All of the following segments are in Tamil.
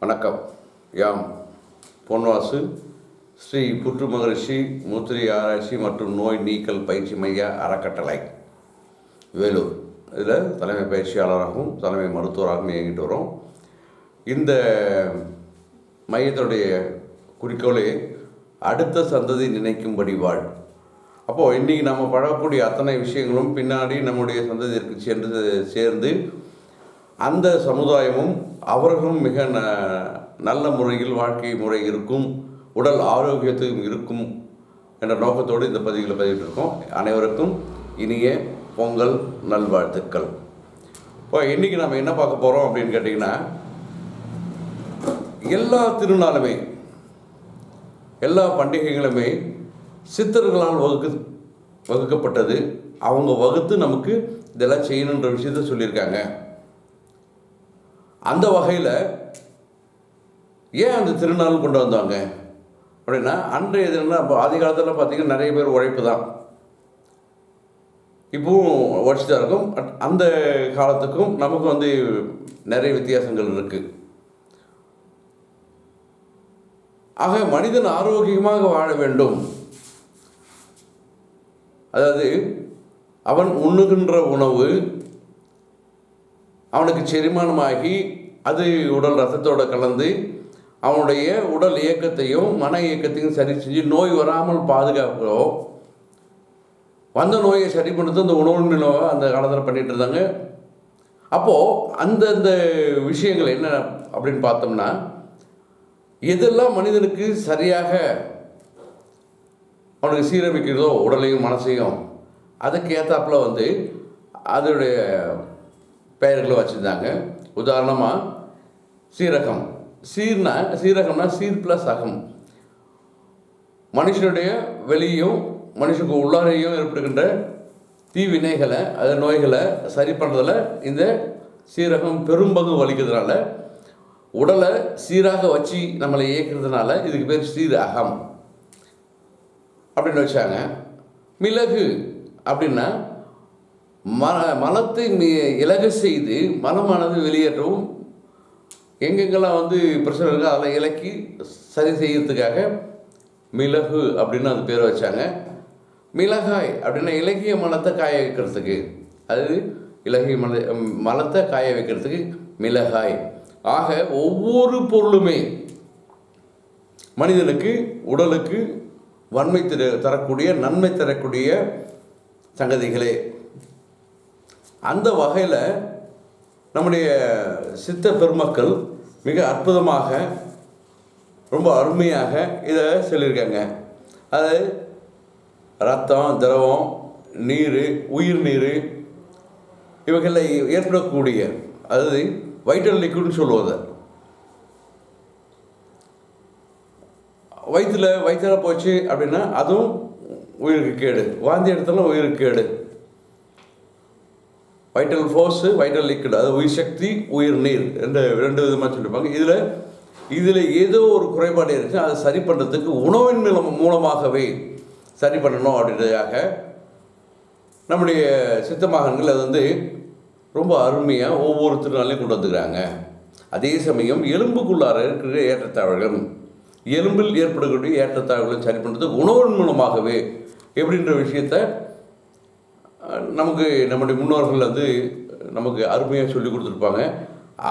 வணக்கம். யாம் பொன்வாசு, ஸ்ரீ புற்று மகரிஷி மூத்திரை ஆராய்ச்சி மற்றும் நோய் நீக்கல் பயிற்சி மைய அறக்கட்டளை, வேலூர். இதில் தலைமை பயிற்சியாளராகவும் தலைமை மருத்துவராகவும் இயங்கிட்டு வரோம். இந்த மையத்துடைய குறிக்கோளே அடுத்த சந்ததி நினைக்கும்படி வாழ். அப்போது இன்றைக்கி நம்ம பழகக்கூடிய அத்தனை விஷயங்களும் பின்னாடி நம்முடைய சந்ததியிற்கு சேர்ந்து அந்த சமுதாயமும் அவர்களும் மிக நல்ல முறையில் வாழ்க்கை முறை இருக்கும், உடல் ஆரோக்கியத்துக்கும் இருக்கும் என்ற நோக்கத்தோடு இந்த பதிவுகளை பதிவிட்டிருக்கோம். அனைவருக்கும் இனிய பொங்கல் நல்வாழ்த்துக்கள். இப்போ இன்றைக்கி நம்ம என்ன பார்க்க போகிறோம் அப்படின்னு கேட்டிங்கன்னா, எல்லா திருநாளுமே எல்லா பண்டிகைகளுமே சித்தர்களால் வகுக்கப்பட்டது. அவங்க வகுத்து நமக்கு இதெல்லாம் செய்யணுன்ற விஷயத்த சொல்லியிருக்காங்க. அந்த வகையில் ஏன் அந்த திருநாள் கொண்டு வந்தாங்க அப்படின்னா, அன்றைய தினம் அப்போ ஆதி காலத்தில் பார்த்திங்கன்னா நிறைய பேர் உழைப்பு தான், இப்போவும் உழைச்சி தான் இருக்கும். அந்த காலத்துக்கும் நமக்கு நிறைய வித்தியாசங்கள் இருக்குது. ஆக மனிதன் ஆரோக்கியமாக வாழ வேண்டும், அதாவது அவன் உண்ணுகின்ற உணவு அவனுக்கு செரிமானமாகி அது உடல் ரத்தத்தோடு கலந்து அவனுடைய உடல் இயக்கத்தையும் மன இயக்கத்தையும் சரி செஞ்சு நோய் வராமல் பாதுகாக்கிறோம். வந்த நோயை சரி பண்ணுறது அந்த உணவு நிலவை அந்த காலத்தில் பண்ணிகிட்டு இருந்தாங்க. அப்போது அந்தந்த விஷயங்கள் என்ன அப்படின்னு பார்த்தோம்னா, எதெல்லாம் மனிதனுக்கு சரியாக அவனுக்கு சீரமைக்கிறதோ உடலையும் மனசையும், அதுக்கு ஏற்றாப்புல அதோடைய பெயர்களை வச்சுருந்தாங்க. உதாரணமாக சீரகம். சீரகம்னா சீர் ப்ளஸ் அகம். மனுஷனுடைய வெளியும் மனுஷனுக்கு உள்ளாரையும் ஏற்படுகின்ற தீவினைகளை, அது நோய்களை சரி பண்ணுறதில் இந்த சீரகம் பெரும்பங்கு வலிக்கிறதுனால, உடலை சீராக வச்சு நம்மளை இயக்கிறதுனால இதுக்கு பேர் சீர் அகம் அப்படின்னு வச்சாங்க. மிளகு அப்படின்னா மலத்தை இலக செய்து மலமானது வெளியேற்றவும், எங்கெங்கெல்லாம் பிரச்சனை இருக்கோ அதை இலக்கி சரி செய்யறதுக்காக மிளகு அப்படின்னு அது பேர் வச்சாங்க. மிளகாய் அப்படின்னா இலகிய மலத்தை காய வைக்கிறதுக்கு, அது இலகிய மலத்தை காய வைக்கிறதுக்கு மிளகாய். ஆக ஒவ்வொரு பொருளுமே மனிதனுக்கு உடலுக்கு வன்மை தரக்கூடிய நன்மை தரக்கூடிய சங்கதிகளே. அந்த வகையில் நம்முடைய சித்த பெருமக்கள் மிக அற்புதமாக ரொம்ப அருமையாக இதை சொல்லியிருக்காங்க. அது ரத்தம், திரவம், நீர், உயிர் நீர் இவைகளில் ஏற்படக்கூடிய, அதாவது வைட்டல் லிக்விட்னு சொல்லுவது, வயிற்றில் போச்சு அப்படின்னா அதுவும் உயிருக்கு கேடு, வாந்தி எடுத்தாலும் உயிருக்கு கேடு. வைட்டல் ஃபோர்ஸு, வைட்டல் லிக்விட், அது உயிர் சக்தி, உயிர் நீர் என்ற ரெண்டு விதமாக சொல்லியிருப்பாங்க. இதில் ஏதோ ஒரு குறைபாடு இருந்துச்சு, அதை சரி பண்ணுறதுக்கு உணவின் மூலமாகவே சரி பண்ணணும் அப்படின்றதுக்காக நம்முடைய சித்த மகான்கள் அது ரொம்ப அருமையாக ஒவ்வொரு திருநாளையும் கொண்டு வந்துக்கிறாங்க. அதே சமயம் எலும்புக்குள்ளார இருக்கிற ஏற்றத்தாழ்வுகள், எலும்பில் ஏற்படக்கூடிய ஏற்றத்தாழ்வுகளை சரி பண்ணுறதுக்கு உணவின் மூலமாகவே எப்படின்ற விஷயத்தை நமக்கு நம்முடைய முன்னோர்கள் நமக்கு அருமையாக சொல்லி கொடுத்துருப்பாங்க.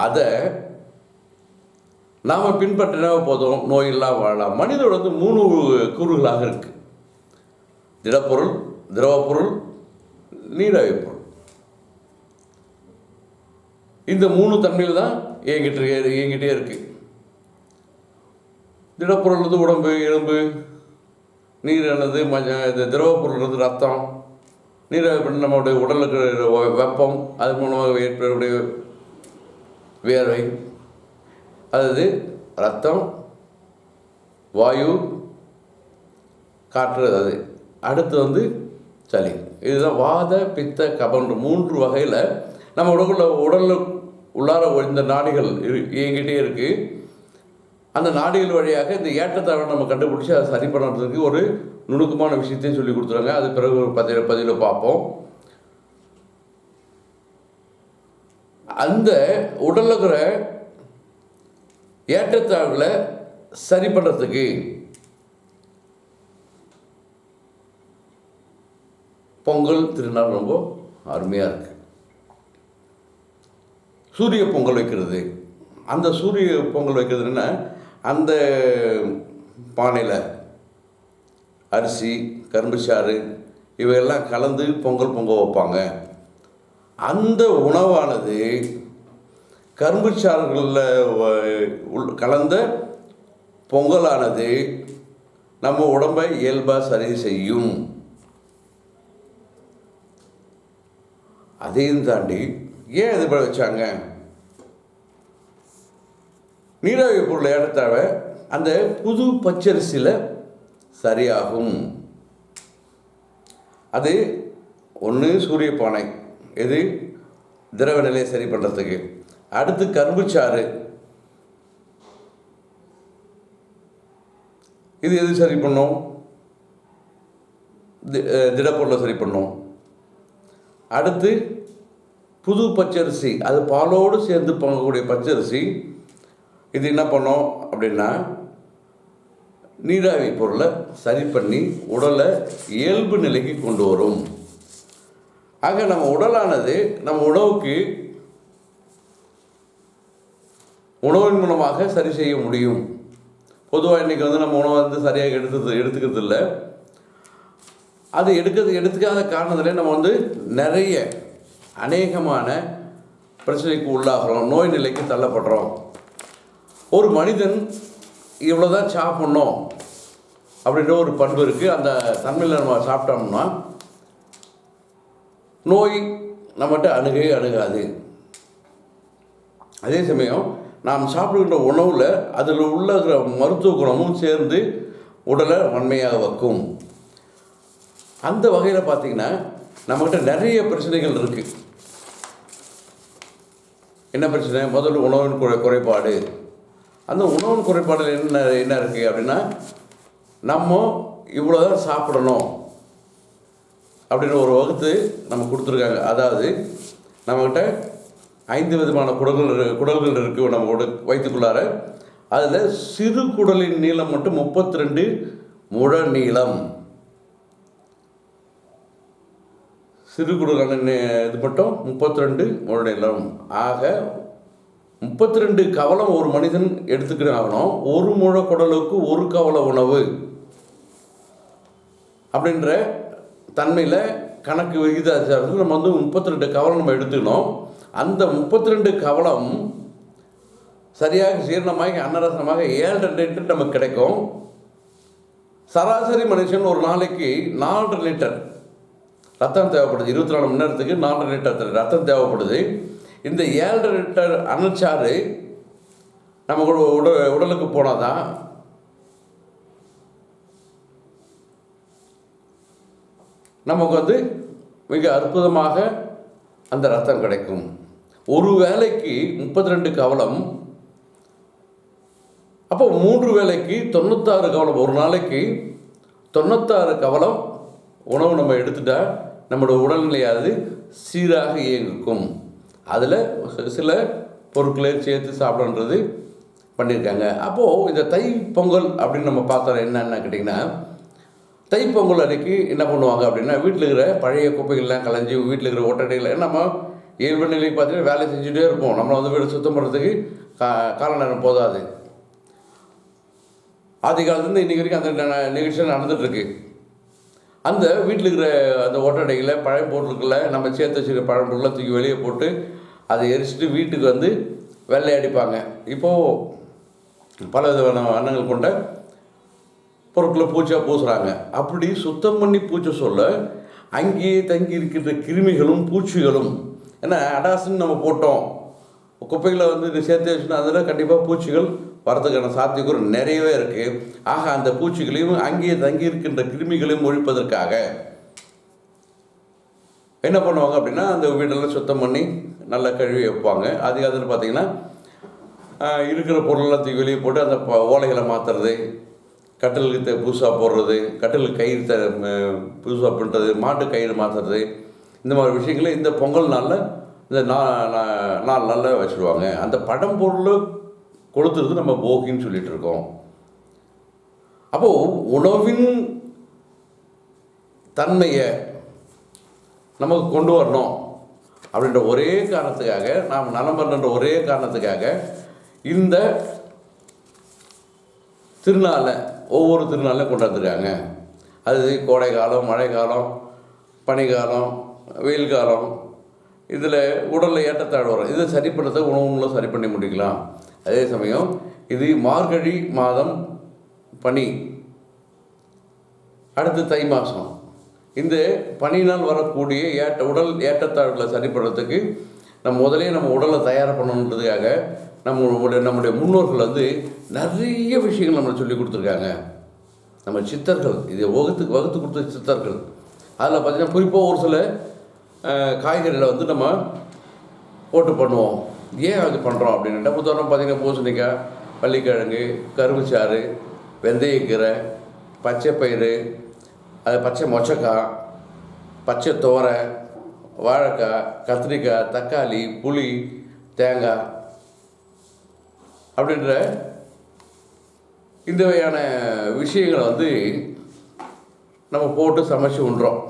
அதை நாம் பின்பற்றினா போதும், நோயெல்லாம் வாழலாம். மனிதோட 3 கூறுகளாக இருக்குது: திடப்பொருள், திரவப்பொருள், நீராவி பொருள். இந்த 3 தன்மையில் தான் இயங்கிட்டே இருக்குது. திடப்பொருள் உடம்பு, எலும்பு, நீர் என்னது இந்த திரவப்பொருள் ரத்தம், நீராவி நம்மளுடைய உடலுக்கு வெப்பம், அது மூலமாக ஏற்படக்கூடிய வேர்வை, அதாவது ரத்தம், வாயு, காற்று, அது அடுத்து சளி. இதுதான் வாத பித்த கபன்ற 3 வகையில் நம்ம உடலில் உள்ளார இந்த நாடிகள் இயங்கிட்டே இருக்குது. அந்த நாடிகள் வழியாக இந்த ஏற்றத்தாழ்வை நம்ம கண்டுபிடிச்சி அதை சரி பண்ணுறதுக்கு ஒரு நுணுக்கமான விஷயத்தையும் சொல்லி கொடுத்துருவாங்க. அது பிறகு ஒரு பதிவில் பார்ப்போம். அந்த உடலில் இருக்கிற ஏற்றத்தாழ்வில் சரி பண்ணுறதுக்கு பொங்கல் திருநாள் ரொம்ப அருமையாக இருக்குது. சூரிய பொங்கல் வைக்கிறது, அந்த சூரிய பொங்கல் வைக்கிறதுன்னா அந்த பானையில் அரிசி, கரும்புச்சாறு இவையெல்லாம் கலந்து பொங்கல் வைப்பாங்க. அந்த உணவானது கரும்புச்சாறுகளில் கலந்த பொங்கலானது நம்ம உடம்பை இயல்பாக சரி செய்யும். அதையும் தாண்டி ஏன் இது பண்ண வச்சாங்க? நீராவி பொருள் ஏற்றத்தாழ அந்த புது பச்சரிசியில் சரியாகும். அது ஒன்று சூரிய பானை, எது திரவ நிலையை சரி பண்ணுறதுக்கு. அடுத்து கரும்புச்சாறு, இது எது சரி பண்ணும்? திடப்பொருளை சரி பண்ணும். அடுத்து புது பச்சரிசி, அது பாலோடு சேர்ந்து பொங்கக்கூடிய பச்சரிசி, இது என்ன பண்ணோம் அப்படின்னா நீராவி பொருளை சரி பண்ணி உடலை இயல்பு நிலைக்கு கொண்டு வரும். ஆக நம்ம உடலானது நம்ம உணவுக்கு உணவின் மூலமாக சரி செய்ய முடியும். பொதுவாக இன்றைக்கி நம்ம உணவை சரியாக எடுத்துக்கிறது இல்லை. அது எடுத்துக்காத காரணத்திலே நம்ம நிறைய அநேகமான பிரச்சனைக்கு உள்ளாகிறோம், நோய் நிலைக்கு தள்ளப்படுறோம். ஒரு மனிதன் இவ்வளோதான் சாப்பிட்ணும் அப்படின்ற ஒரு பண்பு இருக்குது. அந்த தன்மையில் நம்ம சாப்பிட்டோம்னா நோய் நம்மகிட்ட அணுகாது. அதே சமயம் நாம் சாப்பிடுகின்ற உணவில் அதில் உள்ள மருத்துவ குணமும் சேர்ந்து உடலை வன்மையாக வைக்கும். அந்த வகையில் பார்த்திங்கன்னா நம்மகிட்ட நிறைய பிரச்சனைகள் இருக்குது. என்ன பிரச்சனை? முதல்ல உணவின் குறைபாடு. அந்த உணவின் குறைபாடில் என்ன இருக்குது அப்படின்னா, நம்ம இவ்வளோதான் சாப்பிடணும் அப்படின்னு ஒரு வகுத்து நம்ம கொடுத்துருக்காங்க. அதாவது நம்மக்கிட்ட 5 விதமான குடல்கள் இருக்குது நம்ம வயிற்றுக்குள்ளார. அதில் சிறு குடலின் நீளம் மட்டும் 32 முழ நீளம். சிறு குடலான இது மட்டும் 32 முழ நீளம். ஆக 32 கவலம் ஒரு மனிதன் எடுத்துக்கிட்டு ஆகணும். ஒரு முழ குடலுக்கு ஒரு கவல உணவு அப்படின்ற தன்மையில் கணக்கு விகிதாச்சாரத்தில் நம்ம 32 கவலம் நம்ம எடுத்துக்கணும். அந்த 32 கவலம் சரியாக ஜீரணமாக அன்னரசமாக 7 லிட்டர் நமக்கு கிடைக்கும். சராசரி மனுஷன் ஒரு நாளைக்கு 4 லிட்டர் ரத்தம் தேவைப்படுது. 24 மணி நேரத்துக்கு 4 லிட்டர் ரத்தம் தேவைப்படுது. இந்த 7 லிட்டர் அனல்சாறு நமக்கு உடலுக்கு போனால் தான் நமக்கு மிக அற்புதமாக அந்த ரத்தம் கிடைக்கும். ஒரு வேளைக்கு 32 கவலம், அப்போ 3 வேளைக்கு 96 கவலம். ஒரு நாளைக்கு 96 கவலம் உணவு நம்ம எடுத்துட்டா நம்மளோட உடல்நிலையாவது சீராக இயங்கும். அதில் சில பொருட்களை சேர்த்து சாப்பிடன்றது பண்ணியிருக்காங்க. அப்போது இந்த தை பொங்கல் அப்படின்னு நம்ம பார்த்தோம். என்னென்ன கேட்டிங்கன்னா, தைப்பொங்கல் அன்றைக்கி என்ன பண்ணுவாங்க அப்படின்னா, வீட்டில் இருக்கிற பழைய குப்பைகள்லாம் கலைஞ்சி வீட்டில் இருக்கிற ஒட்டடைகளை நம்ம இயல்பு நிலை பார்த்தீங்கன்னா வேலை செஞ்சுட்டே இருப்போம். நம்மளை வீடு சுத்தம் பண்ணுறதுக்கு கால நேரம் போதாது. ஆதி காலத்துலேருந்து இன்றைக்கி வரைக்கும் அந்த நிகழ்ச்சிகள் நடந்துகிட்ருக்கு. அந்த வீட்டில் இருக்கிற அந்த ஒட்டடைகளை பழைய பொருட்களை நம்ம சேர்த்து வச்சுருக்க பழைய பொருளை தூக்கி வெளியே போட்டு அதை எரிச்சிட்டு வீட்டுக்கு வெள்ளை அடிப்பாங்க. இப்போது பல விதமான வண்ணங்கள் கொண்ட பொருட்களை பூச்சா பூசுகிறாங்க. அப்படி சுத்தம் பண்ணி பூச்சை சொல்ல அங்கேயே தங்கி இருக்கின்ற கிருமிகளும் பூச்சிகளும், ஏன்னா அடாசுன்னு நம்ம போட்டோம், குப்பைகளை சேர்த்து வச்சுன்னா அதில் கண்டிப்பாக பூச்சிகள் வரதுக்கான சாத்தியக்கூறு நிறையவே இருக்குது. ஆக அந்த பூச்சிகளையும் அங்கேயே தங்கி இருக்கின்ற கிருமிகளையும் ஒழிப்பதற்காக என்ன பண்ணுவாங்க அப்படின்னா, அந்த வீடெல்லாம் சுத்தம் பண்ணி நல்லா கழுவி வைப்பாங்க. அது அதில் பார்த்திங்கன்னா இருக்கிற பொருளெல்லாம் தூக்கி வெளியே போட்டு அந்த ஓலைகளை மாற்றுறது, கட்டிலுக்கு புதுசாக போடுறது, கட்டிலுக்கு கயிறு புதுசாக பண்ணுறது, மாட்டு கயிறு மாற்றுறது, இந்த மாதிரி விஷயங்களை இந்த பொங்கல் நாளில் இந்த 4 நாளில் வச்சுருவாங்க. அந்த படம் பொருள் கொளுத்துறது நம்ம போகின்னு சொல்லிட்டு இருக்கோம். அப்போது உணவின் தன்மையை நமக்கு கொண்டு வரணும் அப்படின்ற ஒரே காரணத்துக்காக, நாம் நலம் பண்ணுற ஒரே காரணத்துக்காக இந்த திருநாளை ஒவ்வொரு திருநாளையும் கொண்டாந்துருக்காங்க. அது கோடை காலம், மழை காலம், பனிக்காலம், வெயில் காலம், இதில் உடலில் ஏற்றத்தாழ்வு வரும். இதை சரி பண்ணுறத உணவுல சரி பண்ணி முடிக்கலாம். அதே சமயம் இது மார்கழி மாதம் பனி, அடுத்து தை மாதம், இந்த பனியினால் வரக்கூடிய உடல் ஏற்றத்தாழ்வுகளை சரி பண்ணுறதுக்கு நம்ம உடலை தயார் பண்ணணுன்றதுக்காக நம்முடைய முன்னோர்கள் நிறைய விஷயங்கள் நம்மளை சொல்லி கொடுத்துருக்காங்க. நம்ம சித்தர்கள், இதை வகுத்து கொடுத்த சித்தர்கள், அதில் பார்த்திங்கன்னா குறிப்பாக ஒரு சில காய்கறிகளை நம்ம போட்டு பண்ணுவோம். ஏன் அது பண்ணுறோம் அப்படின்ட்டா, உதாரணம் பார்த்திங்கன்னா பூசணிக்காய், பள்ளிக்கிழங்கு, கரும்புச்சாறு, வெந்தயக்கீரை, பச்சை பயிறு, அது பச்சை மொச்சக்காய், பச்சை துவரை, வாழைக்காய், கத்திரிக்காய், தக்காளி, புளி, தேங்காய் அப்படின்ற இந்த வகையான விஷயங்களை நம்ம போட்டு சமைச்சு உண்றோம்.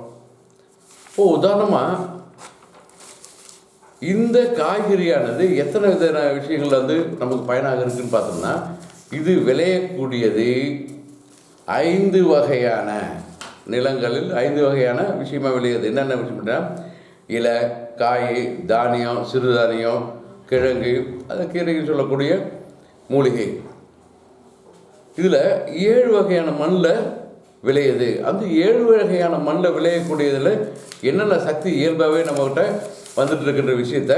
உதாரணமாக இந்த காய்கறியானது எத்தனை விதமான விஷயங்கள் நமக்கு பயனாக இருக்குதுன்னு பார்த்தோம்னா, இது விளையக்கூடியது 5 வகையான நிலங்களில் 5 வகையான விஷயமாக விளையுது. என்னென்ன விஷயம்னா, இலை, காய், தானியம், சிறுதானியம், கிழங்கு, அது கீரைகள் சொல்லக்கூடிய மூலிகை. இதில் 7 வகையான மண்ணில் விளையுது. அந்த 7 வகையான மண்ணில் விளையக்கூடியதில் என்னென்ன சக்தி இயல்பாகவே நம்மக்கிட்ட வந்துட்டு இருக்கின்ற விஷயத்த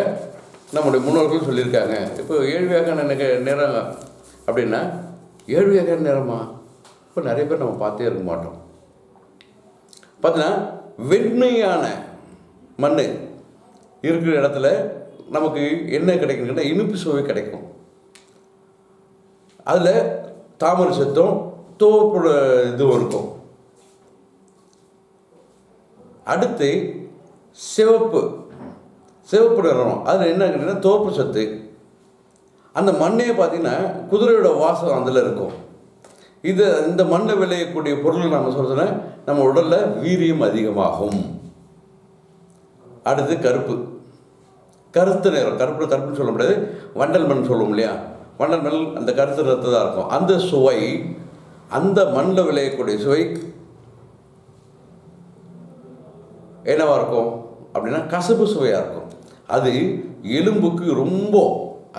நம்முடைய முன்னோர்கள் சொல்லியிருக்காங்க. இப்போ 7 வகையான நிறம் அப்படின்னா 7 வகையான நிறமா? இப்போ நிறைய பேர் நம்ம பார்த்தே இருக்க மாட்டோம். பார்த்தீங்கன்னா வெண்மையான மண் இருக்கிற இடத்துல நமக்கு என்ன கிடைக்குன்னா இனிப்பு சுவை கிடைக்கும். அதில் தாமரை சத்தும் தோப்பு இதுவும் இருக்கும். அடுத்து சிவப்பு நிறம், அதில் என்ன கேட்டிங்கன்னா தோப்பு சத்து. அந்த மண்ணே பார்த்திங்கன்னா குதிரையோட வாசம் அதில் இருக்கும். இந்த மண்ணை விளையக்கூடிய பொருள் நம்ம சொல்கிறோன்னா நம்ம உடலில் வீரியம் அதிகமாகும். அடுத்து கருத்து நிறம், கருப்புன்னு சொல்ல முடியாது, வண்டல் மண் சொல்லுவோம் இல்லையா, வண்டல் மண் அந்த கருத்து நிறத்து தான் இருக்கும். அந்த சுவை, அந்த மண்ணில் விளையக்கூடிய சுவை என்னவாக இருக்கும் அப்படின்னா கசப்பு சுவையாக இருக்கும். அது எலும்புக்கு ரொம்ப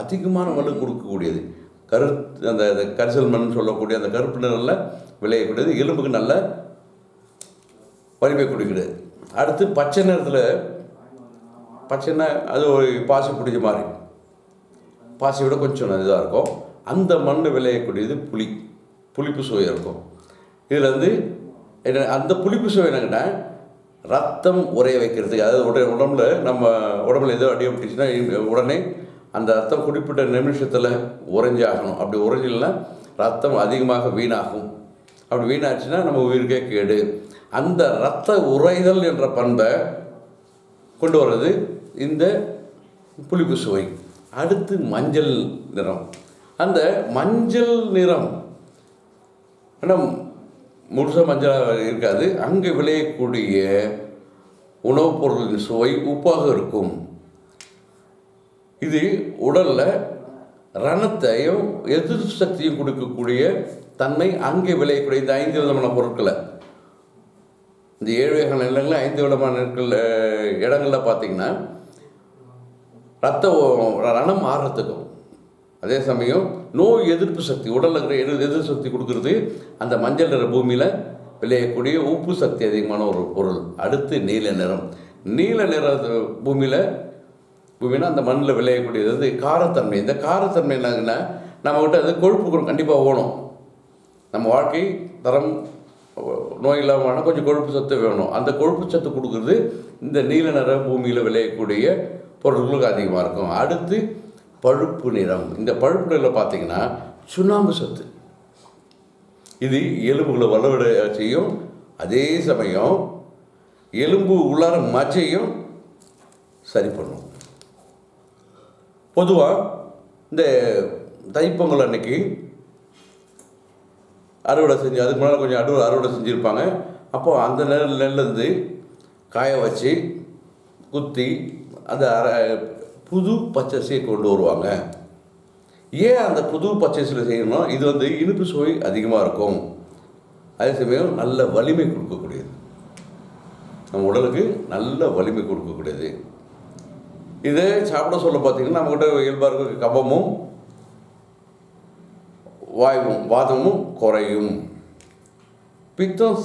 அதிகமான வலு கொடுக்கக்கூடியது. அந்த கரிசல் மண் சொல்லக்கூடிய அந்த கருப்பு நிறத்தில் விளையக்கூடியது எலும்புக்கு நல்ல வலிமை கொடுக்கிறது. அடுத்து பச்சை நிறத்தில், பச்சைன்னா அது ஒரு பாசி பிடிச்ச மாதிரி, பாசி விட கொஞ்சம் இதாக இருக்கும். அந்த மண் விளையக்கூடியது புளிப்பு சுவை இருக்கும். இதில் அந்த புளிப்பு சுவை என்னங்கன்னா ரத்தம் உரைய வைக்கிறதுக்கு, அதாவது உடம்புல ஏதோ அடிபட்டுச்சுன்னா உடனே அந்த ரத்தம் குறிப்பிட்ட நிமிஷத்தில் உறைஞ்சாகணும். அப்படி உறைஞ்சில்னா ரத்தம் அதிகமாக வீணாகும். அப்படி வீணாச்சுன்னா நம்ம உயிருக்கே கேடு. அந்த இரத்த உறைதல் என்ற பண்பை கொண்டு வர்றது இந்த புளிப்பு சுவை. அடுத்து மஞ்சள் நிறம். அந்த மஞ்சள் நிறம் ஆனால் முழுசாக மஞ்சளாக இருக்காது. அங்கே விளையக்கூடிய உணவுப் பொருளின் சுவை உப்பாக இருக்கும். இது உடலில் ரணத்தையும் எதிர்ப்பு சக்தியும் கொடுக்கக்கூடிய தன்மை அங்கே விளையக்கூடிய இந்த 5 விதமான பொருட்களை, இந்த 7 வகையான நிலங்களில் 5 விதமான இடங்களில் பார்த்திங்கன்னா ரணம் ஆறுறதுக்கும், அதே சமயம் நோய் எதிர்ப்பு சக்தி, உடலில் இருக்கிற எதிர்ப்பு சக்தி கொடுக்கறது அந்த மஞ்சள் நிற பூமியில் விளையக்கூடிய உப்பு சக்தி அதிகமான ஒரு பொருள். அடுத்து நீல நிறம். நீல நிற பூமியில் அந்த மண்ணில் விளையக்கூடியது காரத்தன்மை. இந்த காரத்தன்மை என்னங்கன்னா நம்மகிட்ட அது கொழுப்பு கண்டிப்பாக வேணும். நம்ம வாழ்க்கை தரம் நோய் இல்லாமல் கொஞ்சம் கொழுப்பு சத்து வேணும். அந்த கொழுப்பு சத்து கொடுக்குறது இந்த நீல நிற பூமியில் விளையக்கூடிய பொருட்களுக்கு அதிகமாக இருக்கும். அடுத்து பழுப்பு நிறம். இந்த பழுப்பு நிறம் பார்த்திங்கன்னா சுண்ணாம்பு சத்து. இது எலும்புகளை வலுவிட செய்யும். அதே சமயம் எலும்பு உள்ளார மஜ்ஜையும் சரி பண்ணும். பொதுவாக இந்த தைப்பொங்கல் அன்னைக்கு அறுவடை செஞ்சு, அதுக்கு முன்னால் கொஞ்சம் அறுவடை செஞ்சுருப்பாங்க. அப்போது அந்த நெல்லேருந்து காய வச்சு குத்தி அந்த புது பச்சரிசியை கொண்டு வருவாங்க. ஏன் அந்த புது பச்சரிசியில் செய்யணும்? இது வந்து இனிப்பு சுவை அதிகமாக இருக்கும், அதே சமயம் நல்ல வலிமை கொடுக்கக்கூடியது, நம்ம உடலுக்கு நல்ல வலிமை கொடுக்கக்கூடியது. இதை சாப்பிட சொல்ல பார்த்தீங்கன்னா நம்மக்கிட்ட இயல்பாக இருக்க கபமும் வாயுவும் வாதமும் குறையும், பித்தம்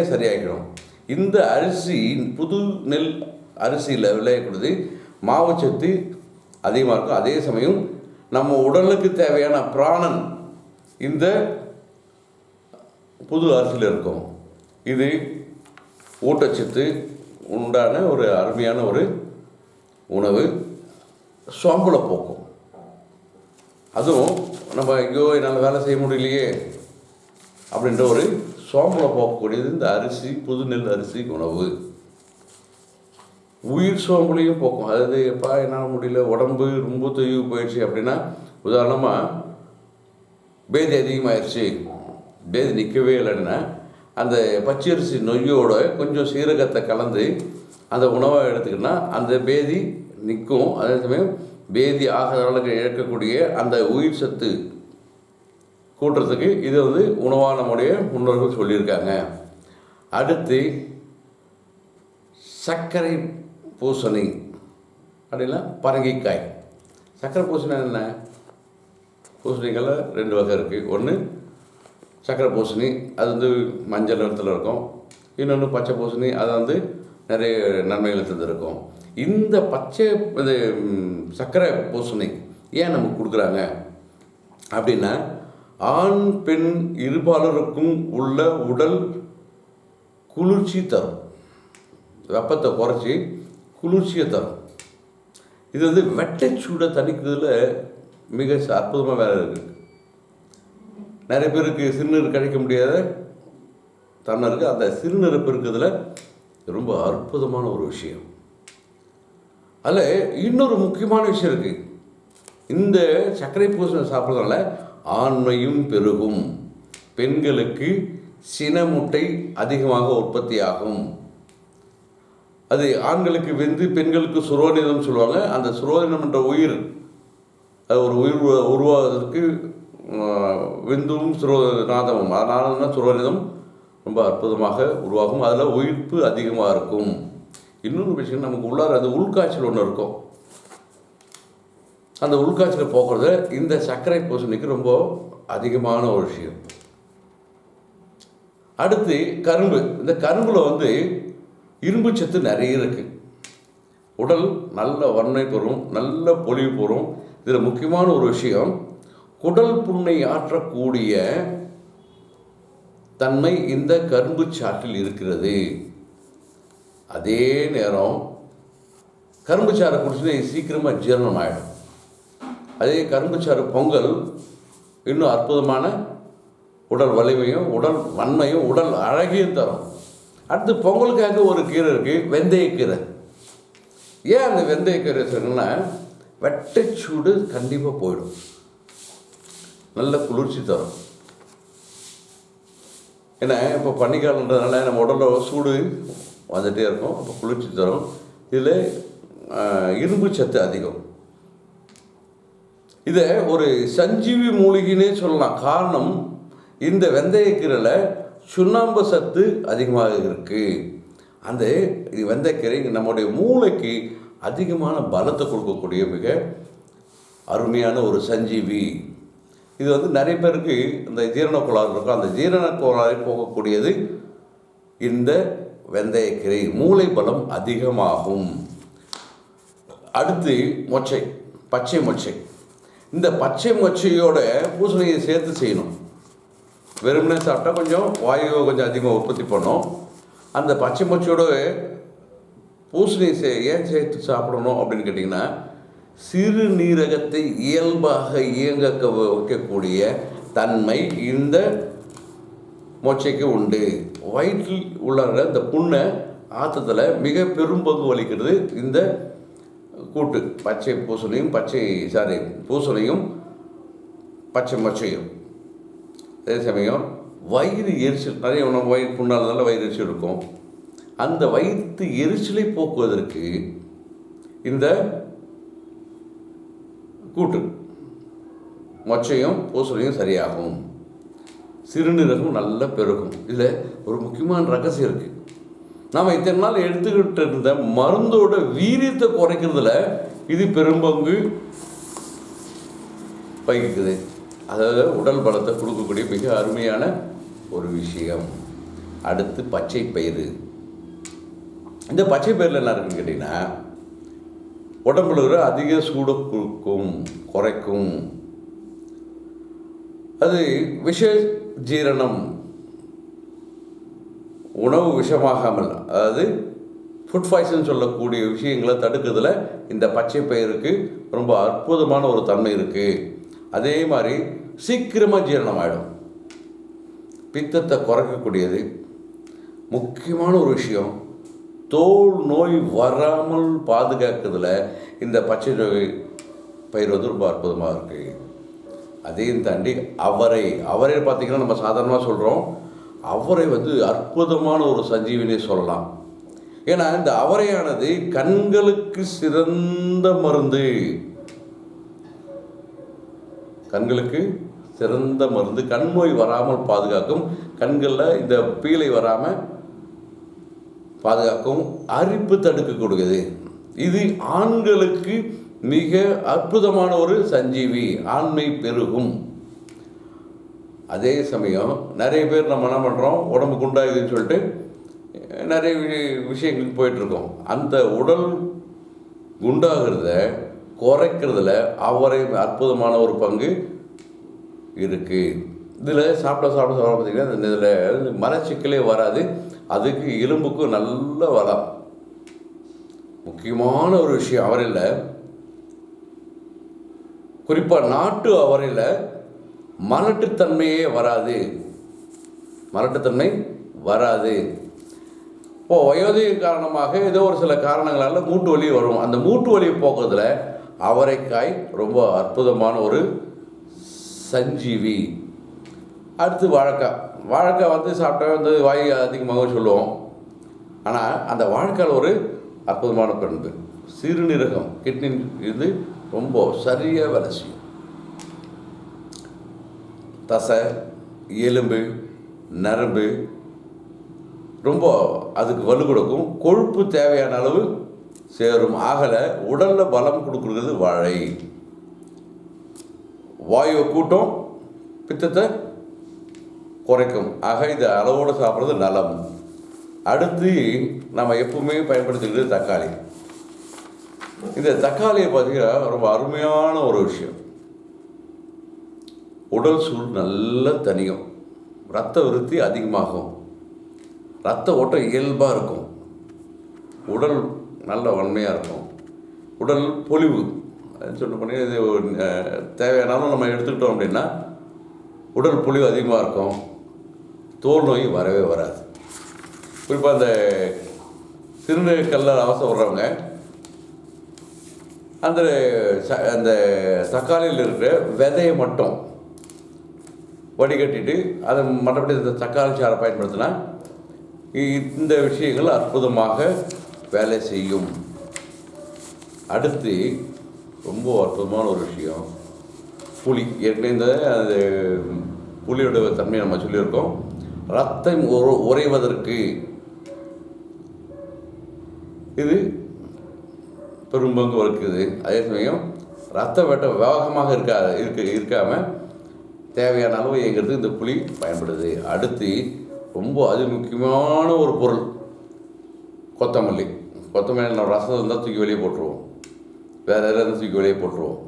சரியாகிடும். இந்த அரிசி புது நெல் அரிசியில் விளையக்கூடியது மாவுச்சத்து அதிகமாக இருக்கும். அதே சமயம் நம்ம உடலுக்கு தேவையான பிராணன் இந்த புது அரிசியில் இருக்கும். இது ஊட்டச்சத்து உண்டான ஒரு அருமையான ஒரு உணவு, சோம்பலை போக்கும். அதுவும் நம்ம ஐயோ என்னால் வேலை செய்ய முடியலையே அப்படின்ற ஒரு சோம்பலை போக்கக்கூடியது இந்த அரிசி, புது நெல் அரிசி உணவு. உயிர் சோம்பலையும் போக்கும். அதாவது எப்பா என்னால் முடியல, உடம்பு ரொம்ப தொய்வு போயிடுச்சு அப்படின்னா, உதாரணமாக பேதி அதிகமாகிடுச்சு, பேதி நிற்கவே இல்லைன்னா அந்த பச்சரிசி நொய்யோட கொஞ்சம் சீரகத்தை கலந்து அந்த உணவை எடுத்துக்கிட்டோன்னா அந்த பேதி நிற்கும். அதே சமயம் பேதி ஆகிறவர்களுக்கு இழக்கக்கூடிய அந்த உயிர் சத்து கூட்டுறதுக்கு இது வந்து உணவாக நம்முடைய முன்னோர்கள் சொல்லியிருக்காங்க. அடுத்து சர்க்கரை பூசணி அப்படின்னா பரங்கிக்காய். சர்க்கரை பூசணி என்ன? பூசணிகளில் 2 வகை இருக்குது. ஒன்று சர்க்கரை பூசணி, அது வந்து மஞ்சள் நிறத்தில் இருக்கும். இன்னொன்று பச்சை பூசணி, அது வந்து நிறைய நன்மைகளை தந்திருக்கும். இந்த பச்சை இது சர்க்கரை பூசணி ஏன் நமக்கு கொடுக்குறாங்க அப்படின்னா, ஆண் பெண் இருபாலருக்கும் உள்ள உடல் குளிர்ச்சி தரும், வெப்பத்தை குறைச்சி குளிர்ச்சியை தரும். இது வந்து வெட்டைச்சூடை தணிக்கிறதுல மிக அற்புதமாக வேலை இருக்குது. நிறைய பேருக்கு சிறுநீர் கழிக்க முடியாத தன்மை இருக்குது. அந்த சிறுநீர் பெருக்கிறதுல ரொம்ப அற்புதமான ஒரு விஷயம். அதில் இன்னொரு முக்கியமான விஷயம் இருக்குது. இந்த சர்க்கரை பூசணி சாப்பிட்றதுனால ஆண்மையும் பெருகும், பெண்களுக்கு சினமுட்டை அதிகமாக உற்பத்தி ஆகும். அது ஆண்களுக்கு வெந்து பெண்களுக்கு சுரோனிதம் சொல்லுவாங்க. அந்த சுரோனிதம் என்ற உயிர், அது ஒரு உயிர் உருவாவதற்கு விந்தும் சுரோநாதமும், அதனால தான் சுரோனிதம் ரொம்ப அற்புதமாக உருவாகும். அதில் உயிர்ப்பு அதிகமாக இருக்கும். இன்னொரு விஷயம், நமக்கு உள்ளார அது உள்காய்ச்சல் ஒன்று இருக்கும். அந்த உள்காய்ச்சலை போக்குறது இந்த சர்க்கரை பூசணிக்கு ரொம்ப அதிகமான ஒரு விஷயம். அடுத்து கரும்பு. இந்த கரும்பில் வந்து இரும்பு சத்து நிறைய இருக்குது. உடல் நல்ல வன்மை பெறும், நல்ல பொலிவு பெறும். இதில் முக்கியமான ஒரு விஷயம், குடல் புண்ணை ஆற்றக்கூடிய தன்மை இந்த கரும்பு சாற்றில் இருக்கிறது. அதே நேரம் கரும்பு சாறை குடிச்சுன்னா சீக்கிரமாக ஜீரணம் ஆகிடும். அதே கரும்பு சாறு பொங்கல் இன்னும் அற்புதமான உடல் வலிமையும் உடல் வன்மையும் உடல் அழகையும் தரும். அடுத்து பொங்கலுக்காக ஒரு கீரை இருக்குது, வெந்தயக்கீரை. ஏன் அந்த வெந்தயக்கீரை சொன்னா, வெட்டைச்சூடு கண்டிப்பாக போயிடும், நல்ல குளிர்ச்சி தரும். ஏன்னா இப்போ பனிக்காலன்றதுனால நம்ம உடலில் சூடு வந்துகிட்டே இருக்கும், அப்போ குளிர்ச்சி தரும். இதில் இரும்பு சத்து அதிகம். இதை ஒரு சஞ்சீவி மூலிகைன்னே சொல்லலாம். காரணம், இந்த வெந்தயக்கீரையில் சுண்ணாம்பு சத்து அதிகமாக இருக்குது. அந்த வெந்தயக்கீரை நம்முடைய மூளைக்கு அதிகமான பலத்தை கொடுக்கக்கூடிய மிக அருமையான ஒரு சஞ்சீவி. இது வந்து நிறைய பேருக்கு இந்த ஜீரண கோளாறு இருக்கும். அந்த ஜீரண கோளாறை போகக்கூடியது இந்த வெந்தயக்கீரை. மூளை பலம் அதிகமாகும். அடுத்து மொச்சை, பச்சை மொச்சை. இந்த பச்சை மொச்சையோட பூசணியை சேர்த்து செய்யணும். வெறுமனே சாப்பிட்டா கொஞ்சம் வாயுவை கொஞ்சம் அதிகமாக உற்பத்தி பண்ணோம். அந்த பச்சை மொச்சையோட பூசணியை ஏன் சேர்த்து சாப்பிடணும் அப்படின்னு கேட்டிங்கன்னா, சிறுநீரகத்தை இயல்பாக இயங்க வைக்கக்கூடிய தன்மை இந்த மொச்சைக்கு உண்டு. வயிற்றில் உள்ள இந்த புண்ணை ஆற்றத்தில் மிக பெரும் பங்கு வலிக்கிறது இந்த கூட்டு. பச்சை பூசணியும் பூசணியும் பச்சை மொச்சையும். அதே சமயம் வயிறு எரிச்சல், நிறைய உணவு வயிறு புண்ணானதால வயிறு எரிச்சல் இருக்கும். அந்த வயிற்று எரிச்சலை போக்குவதற்கு இந்த கூட்டு மொச்சையும் பூசணியும் சரியாகும். சிறுநீரகம் நல்லா பெருகும். இதில் ஒரு முக்கியமான ரகசியம் இருக்குது. நாம் இத்தனை நாள் எடுத்துக்கிட்டு இருந்த மருந்தோட வீரியத்தை குறைக்கிறதுல இது பெரும்பங்கு வகிக்குது. அதாவது உடல் பலத்தை கொடுக்கக்கூடிய மிக அருமையான ஒரு விஷயம். அடுத்து பச்சை பயிறு. இந்த பச்சை பயிரில் என்ன இருக்குன்னு கேட்டிங்கன்னா, உடம்புல இருக்கிற அதிக சூடை குறைக்கும். அது விஷ ஜீரணம், உணவு விஷமாகாமல், அதாவது ஃபுட் பாய்சன் சொல்லக்கூடிய விஷயங்களை தடுக்கிறதுல இந்த பச்சை பயிருக்கு ரொம்ப அற்புதமான ஒரு தன்மை இருக்குது. அதே மாதிரி சீக்கிரமாக ஜீரணம் ஆகிடும். பித்தத்தை குறைக்கக்கூடியது. முக்கியமான ஒரு விஷயம், தோல் நோய் வராமல் பாதுகாக்கிறதுல இந்த பச்சை பயிர் வந்து ரொம்ப அற்புதமாக இருக்குது. அதையும் தாண்டி அவரை பார்த்திங்கன்னா நம்ம சாதாரணமாக சொல்கிறோம், அவரை வந்து அற்புதமான ஒரு சஞ்சீவினி சொல்லலாம். ஏன்னா இந்த அவரையானது கண்களுக்கு சிறந்த மருந்து. கண்களுக்கு சிறந்த மருந்து. கண் நோய் வராமல் பாதுகாக்கும். கண்களில் இந்த பீலை வராமல் பாதுகாக்கும். அரிப்பு தடுக்கக்கூடியது. இது ஆண்களுக்கு மிக அற்புதமான ஒரு சஞ்சீவி. ஆண்மை பெருகும். அதே சமயம் நிறைய பேர் நம்ம என்ன பண்ணுறோம், உடம்பு குண்டாகுதுன்னு சொல்லிட்டு நிறைய விஷயங்களுக்கு போயிட்டுருக்கோம். அந்த உடல் குண்டாகிறத குறைக்கிறதுல அவரை அற்புதமான ஒரு பங்கு இருக்குது. இதில் சாப்பிட பார்த்திங்கன்னா இதில் மலச்சிக்கலே வராது. அதுக்கு எலும்புக்கும் நல்ல வளம். முக்கியமான ஒரு விஷயம் அவரையில், குறிப்பாக நாட்டு அவரையில் மலட்டுத்தன்மையே வராது. மலட்டுத்தன்மை வராது. இப்போது வயோதிகம் காரணமாக ஏதோ ஒரு சில காரணங்களால் மூட்டு வலி வரும். அந்த மூட்டு வலியை போக்குறதுல அவரைக்காய் ரொம்ப அற்புதமான ஒரு சஞ்சீவி. அடுத்து வாழைக்காய் வந்து சாப்பிட்டா வந்து வாய் அதிகமாக சொல்லுவோம். ஆனால் அந்த வாழைக்காயில் ஒரு அற்புதமான பண்பு, சிறுநீரகம், கிட்னி இது ரொம்ப சரியாக வேலை செய்யும். தசை, எலும்பு, நரம்பு ரொம்ப அதுக்கு வலு கொடுக்கும். கொழுப்பு தேவையான அளவு சேரும். ஆகலை உடலில் பலம் கொடுக்குறது வாழை. வாயுவை கூட்டம், பித்தத்தை குறைக்கும். ஆக இது அளவோடு சாப்பிட்றது நலம். அடுத்து நம்ம எப்பவுமே பயன்படுத்திக்கிறது தக்காளி. இந்த தக்காளியை பார்த்திங்கன்னா ரொம்ப அருமையான ஒரு விஷயம். உடல் சூடு நல்லா தணியும். இரத்த விருத்தி அதிகமாகும். இரத்த ஓட்டம் இயல்பாக இருக்கும். உடல் நல்ல வன்மையாக இருக்கும். உடல் பொலிவு சொல்ல போனீங்க, இது தேவையானாலும் நம்ம எடுத்துக்கிட்டோம் அப்படின்னா உடல் பொலிவு அதிகமாக இருக்கும். தோல் நோய் வரவே வராது. குறிப்பாக அந்த சிறுநீரகக்கல்ல அவசரப்படுறவங்க அந்த தக்காளியில் இருக்கிற விதையை மட்டும் வடிகட்டிட்டு அதை மற்றபடி இந்த தக்காளி சாறை பயன்படுத்தினா இந்த விஷயங்கள் அற்புதமாக வேலை செய்யும். அடுத்து ரொம்ப அற்புதமான ஒரு விஷயம், புளி. ஏற்கனவே இந்த அது புளியோட தன்மையை நம்ம சொல்லியிருக்கோம். ரத்தம் உறைவதற்கு இது பெரும்பங்கு வகுக்குது. அதே சமயம் ரத்த வெட்டம் வேகமாக இருக்காமல் தேவையான அளவு இயங்கிறதுக்கு இந்த புளி பயன்படுது. அடுத்து ரொம்ப அது முக்கியமான ஒரு பொருள் கொத்தமல்லி. நம்ம ரசம் இருந்தால் தூக்கி வெளியே போட்டுருவோம், வேறு எதாவது தூக்கி வெளியே போட்டுருவோம்.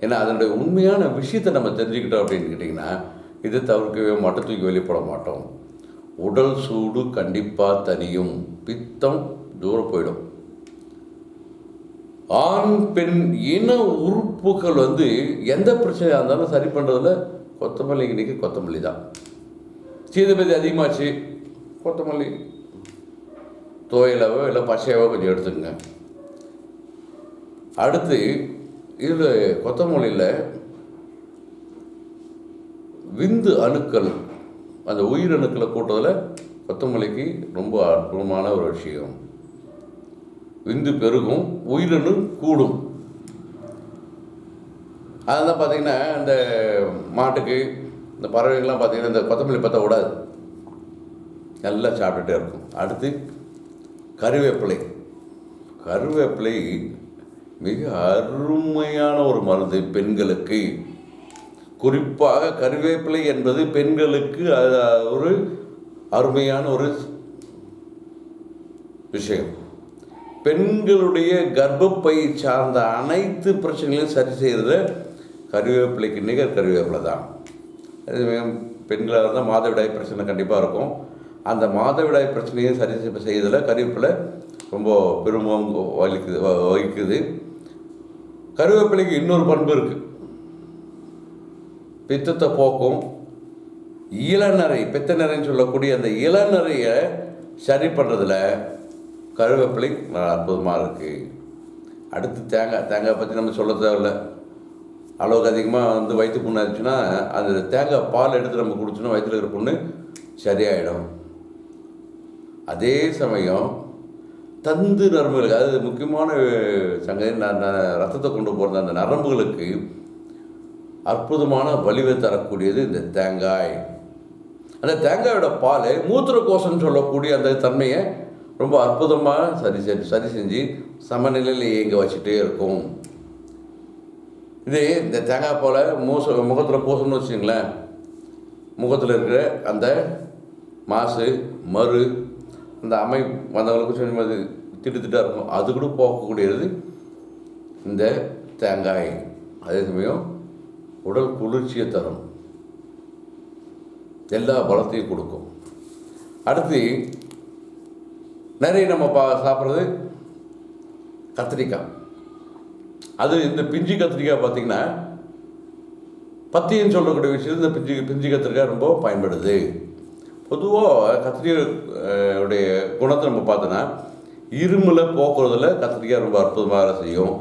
ஏன்னா அதனுடைய உண்மையான விஷயத்தை நம்ம தெரிஞ்சுக்கிட்டோம் அப்படின்னு கேட்டிங்கன்னா இதை தவிர்க்கவே மாட்டோம், தூக்கி வெளியே போட மாட்டோம். உடல் சூடு கண்டிப்பாக தனியும், பித்தம் தூரம் போயிடும். ஆண் பெண் இன உறுப்புகள் வந்து எந்த பிரச்சனையாக இருந்தாலும் சரி பண்ணுறதுல கொத்தமல்லி இன்றைக்கி கொத்தமல்லி தான். சீதபதி அதிகமாச்சு, கொத்தமல்லி துவையலாவோ இல்லை பச்சையாவோ கொஞ்சம் எடுத்துக்கங்க. அடுத்து இதில் கொத்தமல்லியில் விந்து அணுக்கள், அந்த உயிரணுக்களை கூட்டுறதுல கொத்தமல்லிக்கு ரொம்ப அற்புதமான ஒரு விஷயம். விந்து பெருகும், உயிரணு கூடும். அதெல்லாம் பார்த்திங்கன்னா இந்த மாட்டுக்கு, இந்த பறவைகள்லாம் பார்த்திங்கன்னா இந்த கொத்தமல்லி பார்த்தா விடாது, நல்லா சாப்பிட்டுட்டே இருக்கும். அடுத்து கருவேப்பிலை. கருவேப்பிலை மிக அருமையான ஒரு மருந்து பெண்களுக்கு. குறிப்பாக கருவேப்பிலை என்பது பெண்களுக்கு ஒரு அருமையான ஒரு விஷயம். பெண்களுடைய கர்ப்பப்பை சார்ந்த அனைத்து பிரச்சனைகளையும் சரி செய்கிறத கருவேப்பிலைக்கு நிகர் கருவேப்பிலை தான். பெண்களாக இருந்தால் மாதவிடாய் பிரச்சனை கண்டிப்பாக இருக்கும். அந்த மாதவிடாய் பிரச்சனையை சரி செய்வதில் கருவேப்பிலை ரொம்ப பெரும்பங்கு வகிக்குது. கருவேப்பிலைக்கு இன்னொரு பண்பு இருக்குது. பித்தத்தை போக்கும். இளநரை, பித்த நிறைன்னு சொல்லக்கூடிய அந்த இளநரையை சரி பண்ணுறதுல கருவேப்பிலை அற்புதமாக இருக்குது. அடுத்து தேங்காய் பற்றி நம்ம சொல்ல தேவையில்லை. அளவுக்கு அதிகமாக வயிற்று புண்ணு ஆயிடுச்சுன்னா அந்த தேங்காய் பால் எடுத்து நம்ம குடிச்சோன்னா வயிற்றில் இருக்கிற புண்ணு சரியாயிடும். அதே சமயம் தந்து நரம்புகளுக்கு, அது முக்கியமான சங்கதி, ரத்தத்தை கொண்டு போகிற அந்த நரம்புகளுக்கு அற்புதமான வலிவை தரக்கூடியது இந்த தேங்காய். அந்த தேங்காயோட பால் மூத்திர கோஷம்னு சொல்லக்கூடிய அந்த தன்மையை ரொம்ப அற்புதமாக சரி செஞ்சு சமநிலையில் இயங்க வச்சுட்டே இருக்கும். இது இந்த தேங்காய் பாலை முகத்தில் பூசணும்னு வச்சுங்களேன், முகத்தில் இருக்கிற அந்த மாசு மறு அந்த அமை வந்தவங்களுக்கு சொல்லி திட்டாக இருக்கும், அது கூட போக்கக்கூடியது இந்த தேங்காய். அதே சமயம் உடல் குளிர்ச்சியை தரும், எல்லா பலத்தையும் கொடுக்கும். அடுத்து நிறைய நம்ம சாப்பிட்றது கத்திரிக்காய். அது இந்த பிஞ்சு கத்திரிக்காய் பார்த்திங்கன்னா பத்தின்னு சொல்லக்கூடிய விஷயம் இந்த பிஞ்சு கத்திரிக்காய் ரொம்ப பயன்படுது. பொதுவாக கத்திரிக்காயுடைய குணத்தை நம்ம பார்த்தோன்னா இருமலை போக்குறதுல கத்திரிக்காய் ரொம்ப அற்புதமாக செய்யும்.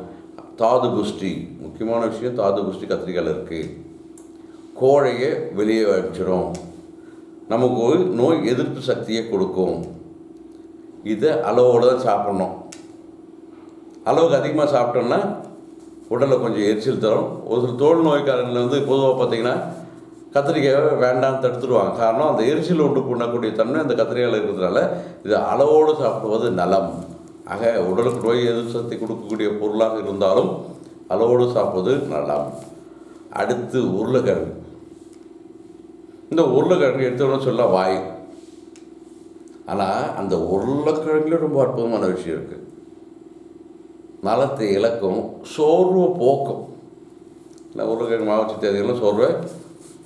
தாது புஷ்டி, முக்கியமான விஷயம், தாது புஷ்டி கத்திரிக்காயில் இருக்குது. கோழையை வெளியே அனுப்பிச்சிடும், நமக்கு நோய் எதிர்ப்பு சக்தியை கொடுக்கும். இதை அளவோடு தான் சாப்பிட்ணும். அளவுக்கு அதிகமாக சாப்பிட்டோம்னா உடலில் கொஞ்சம் எரிச்சல் தரும். ஒரு சில தோல் நோய்க்காரங்களில் பொதுவாக பார்த்திங்கன்னா கத்திரிக்காயை வேண்டாம்னு தடுத்துடுவாங்க. காரணம் அந்த எரிச்சல் உண்டு பண்ணக்கூடிய தன்மை அந்த கத்திரிக்காயில் இருக்கிறதுனால இது அளவோடு சாப்பிடுவது நலம். ஆக உடலுக்கு நோய் எதிர்ப்பு சக்தி கொடுக்கக்கூடிய பொருளாக இருந்தாலும் அளவோடு சாப்பிடுவது நலம். அடுத்து உருளைக்கிழங்கு. இந்த உருளைக்கிழங்கு எடுத்தோன்னு சொல்ல வாய், ஆனால் அந்த உருளைக்கிழங்குல ரொம்ப அற்புதமான விஷயம் இருக்குது. நலத்தை இழக்கும், சோர்வை போக்கும். இல்லை உருளைக்கிழங்கு மாவட்ட தேதிகளும் சோர்வை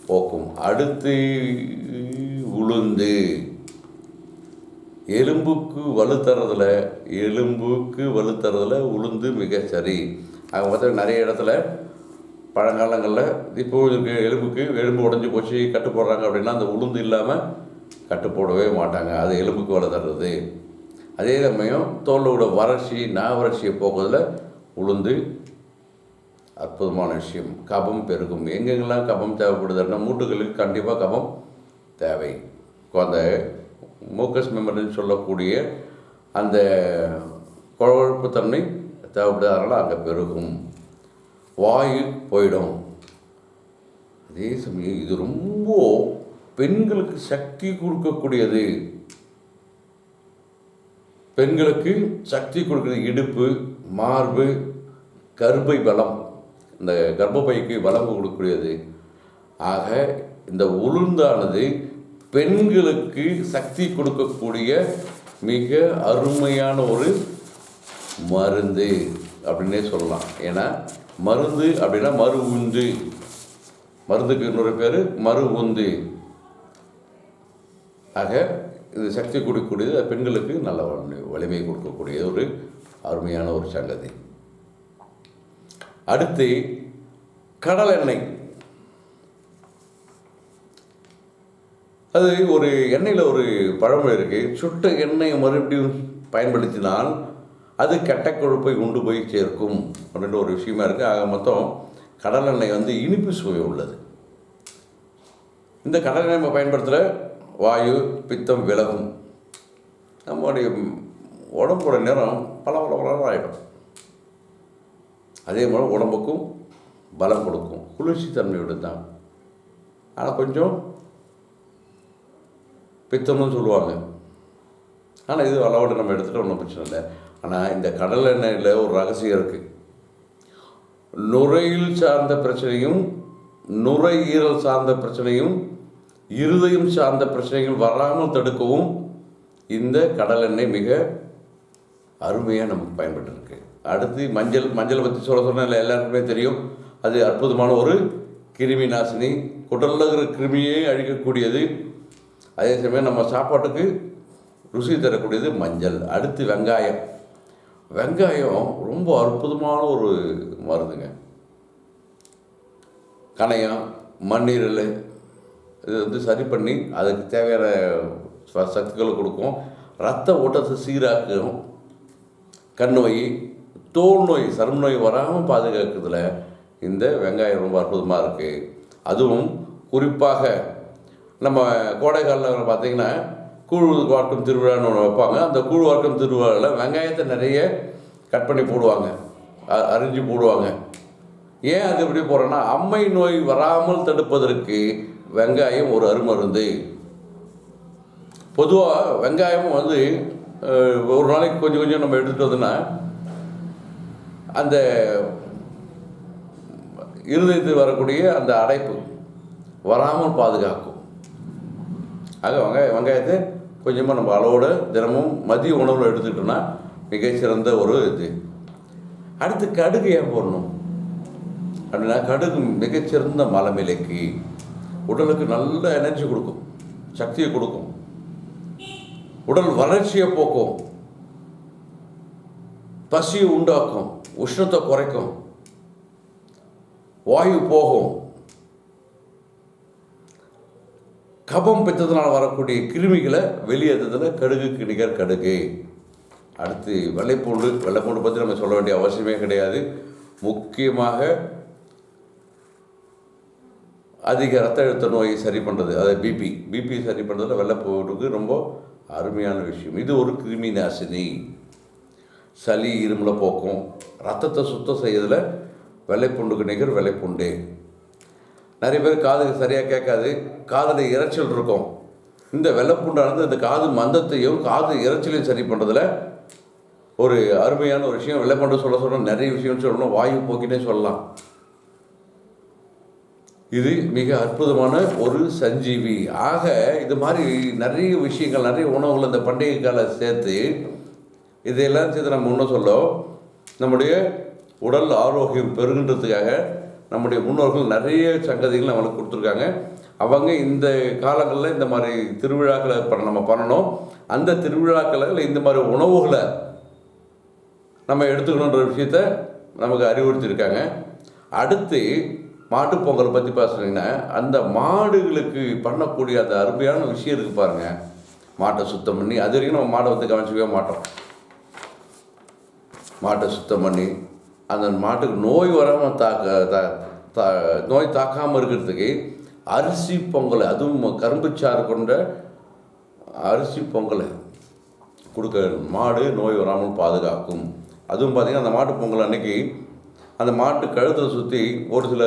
போக்கும். அடுத்து உளுந்து. எலும்புக்கு வலுத்தறதில் உளுந்து மிக சரி. அவங்க பார்த்தா நிறைய இடத்துல பழங்காலங்களில் இப்போது இருக்கு எலும்பு உடஞ்சி போச்சு கட்டு போடுறாங்க அப்படின்னா அந்த உளுந்து இல்லாமல் கட்டு போடவே மாட்டாங்க. அது எலும்புக்கு வலு தர்றது. அதே சமயம் தோலோட வறட்சி, வறட்சியை போக்குறதில் உளுந்து அற்புதமான விஷயம். கபம் பெருகும். எங்கெங்கெல்லாம் கபம் தேவைப்படுதுன்னா மூட்டுகளுக்கு கண்டிப்பாக கபம் தேவை. அந்த மூக்கஸ் மெமரின்னு சொல்லக்கூடிய அந்த குழப்பு தன்மை தேவைப்படுறதுனால அங்கே பெருகும், வாயு போயிடும். அதே சமயம் இது ரொம்ப பெண்களுக்கு சக்தி கொடுக்கக்கூடியது. பெண்களுக்கு சக்தி கொடுக்குறது இடுப்பு, மார்பு, கர்ப்பை பலம், இந்த கர்ப்பப்பைக்கு பலம் கொடுக்கக்கூடியது. ஆக இந்த உளுந்தானது பெண்களுக்கு சக்தி கொடுக்கக்கூடிய மிக அருமையான ஒரு மருந்து அப்படின்னே சொல்லலாம். ஏன்னா மருந்து அப்படின்னா மறு உந்து, மருந்துக்கு இன்னொரு பேர் மறு உந்து. ஆக இது சக்தி கொடுக்கக்கூடியது, பெண்களுக்கு நல்ல வலிமை கொடுக்கக்கூடிய ஒரு அருமையான ஒரு சங்கதி. அடுத்து கடல் எண்ணெய். அது ஒரு எண்ணெயில் ஒரு பழமொழி இருக்குது, சுட்ட எண்ணெயை மறுபடியும் பயன்படுத்தினால் அது கெட்ட கொழுப்பை கொண்டு போய் சேர்க்கும் அப்படின்ற ஒரு விஷயமா இருக்குது. ஆக மொத்தம் கடல் எண்ணெய் இனிப்பு சுவை உள்ளது. இந்த கடலை நம்ம பயன்படுத்துகிற வாயு பித்தம் விலகும், நம்மளுடைய உடம்போட நிறம் பல ஆகிடும். அதே மாதிரி உடம்புக்கும் பலம் கொடுக்கும், குளிர்ச்சி தன்மையோடு தான். ஆனால் கொஞ்சம் பித்தம்னு சொல்லுவாங்க. ஆனால் இது அளவோடு நம்ம எடுத்துகிட்டு ஒன்றும் பிரச்சனை இல்லை. ஆனால் இந்த கடல் எண்ணெயில் ஒரு ரகசியம் இருக்குது. நுரையீரல் சார்ந்த பிரச்சனையும், நுரையீரல் சார்ந்த பிரச்சனையும், இருதயம் சார்ந்த பிரச்சனைகள் வராமல் தடுக்கவும் இந்த கடல் எண்ணெய் மிக அருமையாக நமக்கு பயன்பட்டுருக்கு. அடுத்து மஞ்சளை பற்றி சொன்னால் எல்லாருக்குமே தெரியும். அது அற்புதமான ஒரு கிருமி நாசினி, குடலில் இருக்கிற கிருமியை அழிக்கக்கூடியது. அதே சமயம் நம்ம சாப்பாட்டுக்கு ருசி தரக்கூடியது மஞ்சள். அடுத்து வெங்காயம். வெங்காயம் ரொம்ப அற்புதமான ஒரு மருந்துங்க. கணையம், மண்ணீரல் இது சரி பண்ணி அதுக்கு தேவையான சக்திகளை கொடுக்கும். ரத்த ஓட்டத்தை சீராக்கும். கண் நோய், தோல் நோய், சரும நோய் வராமல் பாதுகாக்கிறதுல இந்த வெங்காயம் ரொம்ப அற்புதமாக இருக்குது. அதுவும் குறிப்பாக நம்ம கோடை காலில் பார்த்திங்கன்னா கூழ் வார்க்கும் திருவிழான்னு ஒன்று வைப்பாங்க. அந்த கூழ் வார்க்கும் திருவிழாவில் வெங்காயத்தை நிறைய கட் பண்ணி போடுவாங்க, அரிஞ்சு போடுவாங்க. ஏன் அது எப்படி போடுறோன்னா, அம்மை நோய் வராமல் தடுப்பதற்கு வெங்காயம் ஒரு அருமருந்து. பொதுவாக வெங்காயமும் ஒரு நாளைக்கு கொஞ்சம் கொஞ்சம் நம்ம எடுத்துகிட்டு வந்தோன்னா அந்த இருதயத்தில் வரக்கூடிய அந்த அடைப்பு வராமல் பாதுகாக்கும். ஆக வெங்காயத்தை கொஞ்சமாக நம்ம அளவோடு தினமும் மதிய உணவில் எடுத்துக்கிட்டோன்னா மிகச்சிறந்த ஒரு இது. அடுத்து கடுகு ஏன் போடணும் அப்படின்னா, கடுகு மிகச்சிறந்த மலமிலைக்கு, உடலுக்கு நல்ல எனர்ஜி கொடுக்கும், சக்தியை கொடுக்கும், உடல் வறட்சியை போக்கும், பசியை உண்டாக்கும், உஷ்ணத்தை குறைக்கும், வாயு போகும், கபம் பித்தத்தினால் வரக்கூடிய கிருமிகளை வெளியேற்றதில் கடுகுக்கு நிகர் கடுகு. அடுத்து வெள்ளைப்பூண்டு. வெள்ளைப்பூண்டு பற்றி நம்ம சொல்ல வேண்டிய அவசியமே கிடையாது. முக்கியமாக அதிக ரத்த அழுத்த நோயை சரி பண்ணுறது, அதாவது பிபி சரி பண்ணுறதுல வெள்ளைப்பூண்டுக்கு ரொம்ப அருமையான விஷயம். இது ஒரு கிருமி நாசினி. சளி இருமலை போக்கும், ரத்தத்தை சுத்தம் செய்யறதுல வெள்ளைப்பூண்டுக்கு நிகர் வெள்ளைப்பூண்டு. நிறைய பேர் காதுக்கு சரியாக கேட்காது, காதில் இறைச்சல் இருக்கும். இந்த வெள்ளைப்பூண்டானது இந்த காது மந்தத்தையும் காது இறைச்சலையும் சரி பண்ணுறதுல ஒரு அருமையான ஒரு விஷயம். வெள்ளைப்பூண்டு சொல்ல நிறைய விஷயம் சொல்லணும், வாயு போக்கினே சொல்லலாம். இது மிக அற்புதமான ஒரு சஞ்சீவி. ஆக இது மாதிரி நிறைய விஷயங்கள், நிறைய உணவுகள் இந்த பண்டிகை கால சேர்த்து இதையெல்லாம் சேர்த்து நம்ம இன்னும் நம்முடைய உடல் ஆரோக்கியம் பெருகின்றதுக்காக நம்முடைய முன்னோர்கள் நிறைய சங்கதிகள் நம்மளுக்கு கொடுத்துருக்காங்க. அவங்க இந்த காலங்களில் இந்த மாதிரி திருவிழாக்களை நம்ம பண்ணணும். அந்த திருவிழாக்களில் இந்த மாதிரி உணவுகளை நம்ம எடுத்துக்கணுன்ற விஷயத்த நமக்கு அறிவுறுத்தியிருக்காங்க. அடுத்து மாட்டுப்பொங்கல் பற்றி பேசுனீங்கன்னா, அந்த மாடுகளுக்கு பண்ணக்கூடிய அந்த அருமையான விஷயம் இருக்குது பாருங்கள். மாட்டை சுத்தம் பண்ணி, அது வரைக்கும் நம்ம மாடை வந்து கவனிச்சிக்கவே மாட்டோம். மாட்டை சுத்தம் பண்ணி அந்த மாட்டுக்கு நோய் வராமல் நோய் தாக்காமல் இருக்கிறதுக்கு அரிசி பொங்கல், அதுவும் கரும்புச்சாறு கொண்ட அரிசி பொங்கலை கொடுக்க மாடு நோய் வராமல் பாதுகாக்கும். அதுவும் பார்த்திங்கன்னா, அந்த மாட்டு பொங்கல் அன்னைக்கு அந்த மாட்டு கழுத்தில் சுற்றி ஒரு சில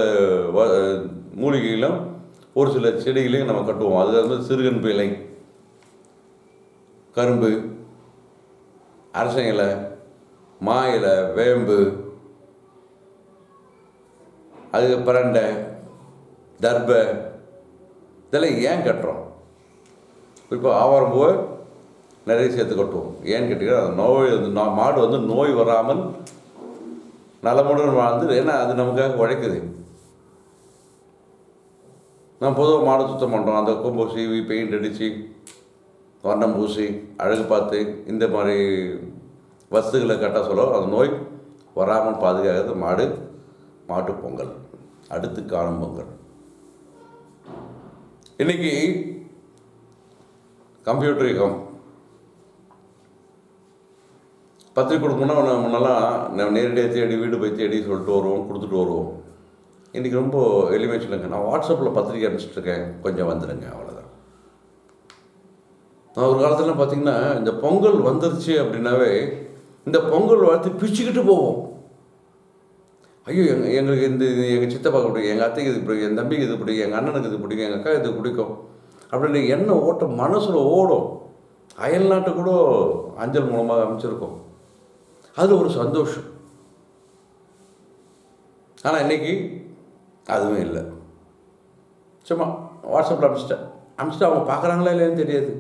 மூலிகைகளும் ஒரு சில செடிகளையும் நம்ம கட்டுவோம். அது சிறுகன்பு இலை, கரும்பு, அரசன் இலை, மா இலை, வேம்பு, அது பிரண்டை, தர்பை, இதெல்லாம் ஏன் கட்டுறோம்? இப்போ ஆவாரம்பூவை நிறைய சேர்த்து கட்டுவோம். ஏன்னு கேட்டிங்கன்னா, அந்த மாடு நோய் வராமல் நலமுடன் வாழ்ந்து, ஏன்னா அது நமக்காக உழைக்குது. நம்ம பொதுவாக மாடு சுத்தம் பண்ணுறோம், அந்த கொம்பு சீவி பெயிண்ட் அடித்து வண்ணம் பூசி அழகு பார்த்து இந்த மாதிரி வஸ்துகளை கட்ட அந்த நோய் வராமல் பாதுகாக்கிறது மாட்டுப் பொங்கல். அடுத்து காணும் பொங்கல். இன்றைக்கி கம்ப்யூட்டர் யுகம். பத்திரிக்கை கொடுக்கணும்னா முன்னெல்லாம் நேரடியாக தேடி வீடு போய் தேடி சொல்லிட்டு வருவோம், கொடுத்துட்டு வருவோம். இன்றைக்கி ரொம்ப எளிமையாக சொல்லுங்க, நான் வாட்ஸ்அப்பில் பத்திரிக்கை அனுப்பிச்சிட்ருக்கேன், கொஞ்சம் வந்துடுங்க, அவ்வளோதான். நான் ஒரு காலத்துலாம் பார்த்திங்கன்னா இந்த பொங்கல் வந்துருச்சு அப்படின்னாவே இந்த பொங்கல் வாழ்த்து பிச்சுக்கிட்டு போவோம். ஐயோ எங்களுக்கு எங்கள் சித்தப்பாக்கு பிடிக்கும், எங்கள் அத்தைக்கு இது பிடிக்கும், என் தம்பிக்கு இது பிடிக்கும், எங்கள் அண்ணனுக்கு இது பிடிக்கும், எங்கள் அக்கா இது பிடிக்கும் அப்படின்னு எண்ணம் ஓட்டம் மனசில் ஓடும். அயல் நாட்டு கூட அஞ்சல் மூலமாக அமைச்சிருக்கோம். அது ஒரு சந்தோஷம். ஆனால் இன்றைக்கி அதுவும் இல்லை. சும்மா வாட்ஸ்அப்பில் அனுப்பிச்சிட்டு அவங்க பார்க்குறாங்களா இல்லையான்னு தெரியாது.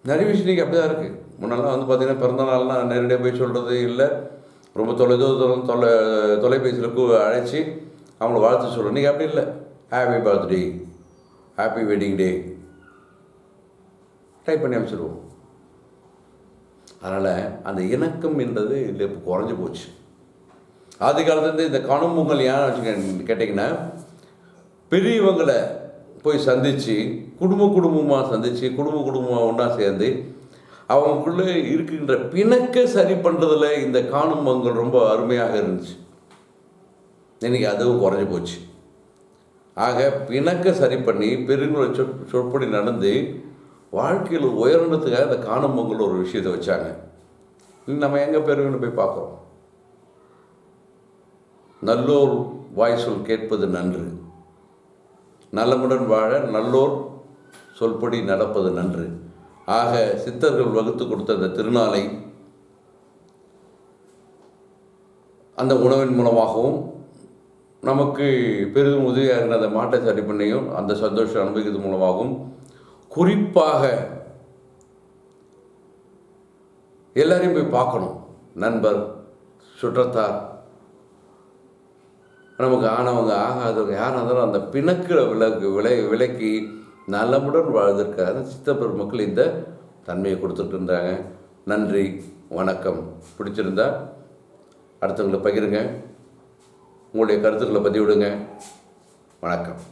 நிறைய விஷயம் இன்றைக்கி அப்படி தான் இருக்குது. முன்னெல்லாம் வந்து பார்த்திங்கன்னா பிறந்தநாள்னால் நேரடியாக போய் சொல்கிறது இல்லை, ரொம்ப தொலைபேசியில் அழைச்சி அவங்கள வாழ்த்து சொல்கிறோம். இன்றைக்கி அப்படி இல்லை. Happy birthday, happy wedding day type பண்ணி அமைச்சிடுவோம். அதனால் அந்த இணக்கம் என்றது இல்லை, இப்போ குறைஞ்சி போச்சு. ஆதி காலத்துலேருந்து இந்த காணும் பொங்கல் ஏன் வச்சுக்க கேட்டிங்கன்னா, பெரியவங்களை போய் சந்தித்து குடும்பமாக சந்தித்து குடும்பமாக ஒன்றா சேர்ந்து அவங்களுக்குள்ளே இருக்கின்ற பிணக்கை சரி பண்ணுறதுல இந்த காணும் பொங்கல் ரொம்ப அருமையாக இருந்துச்சு. இன்றைக்கி அதுவும் குறைஞ்சி போச்சு. ஆக பிணக்கை சரி பண்ணி பெருங்குளை சொற்படி நடந்து வாழ்க்கையில் உயர்ந்ததுக்காக இந்த காணும் பொங்கல் ஒரு விஷயத்தை வச்சாங்க. நம்ம எங்கே பெருங்குன்னு போய் பார்க்குறோம். நல்லோர் வாய் சொல் கேட்பது நன்று, நலமுடன் வாழ நல்லோர் சொல்படி நடப்பது நன்று. ஆக சித்தர்கள் வகுத்து கொடுத்த அந்த திருநாளை அந்த உணவின் மூலமாகவும் நமக்கு பெரிதும் உதவியாக இருந்த அந்த மாட்டை சரி பண்ணியும் அந்த சந்தோஷம் அனுபவிக்கிறது மூலமாகவும், குறிப்பாக எல்லாரையும் போய் பார்க்கணும். நண்பர், சுற்றத்தார், நமக்கு ஆனவங்க ஆகாதவங்க யாராக இருந்தாலும் அந்த பிணக்கில் விலக்கி நலமுடன் வாழ்வதற்காக சித்த பெருமக்கள் இந்த தன்மையை கொடுத்துட்டு இருந்தாங்க. நன்றி, வணக்கம். பிடிச்சிருந்தா அடுத்தவங்களை பகிருங்க, உங்களுடைய கருத்துக்களை பதிவிடுங்க. வணக்கம்.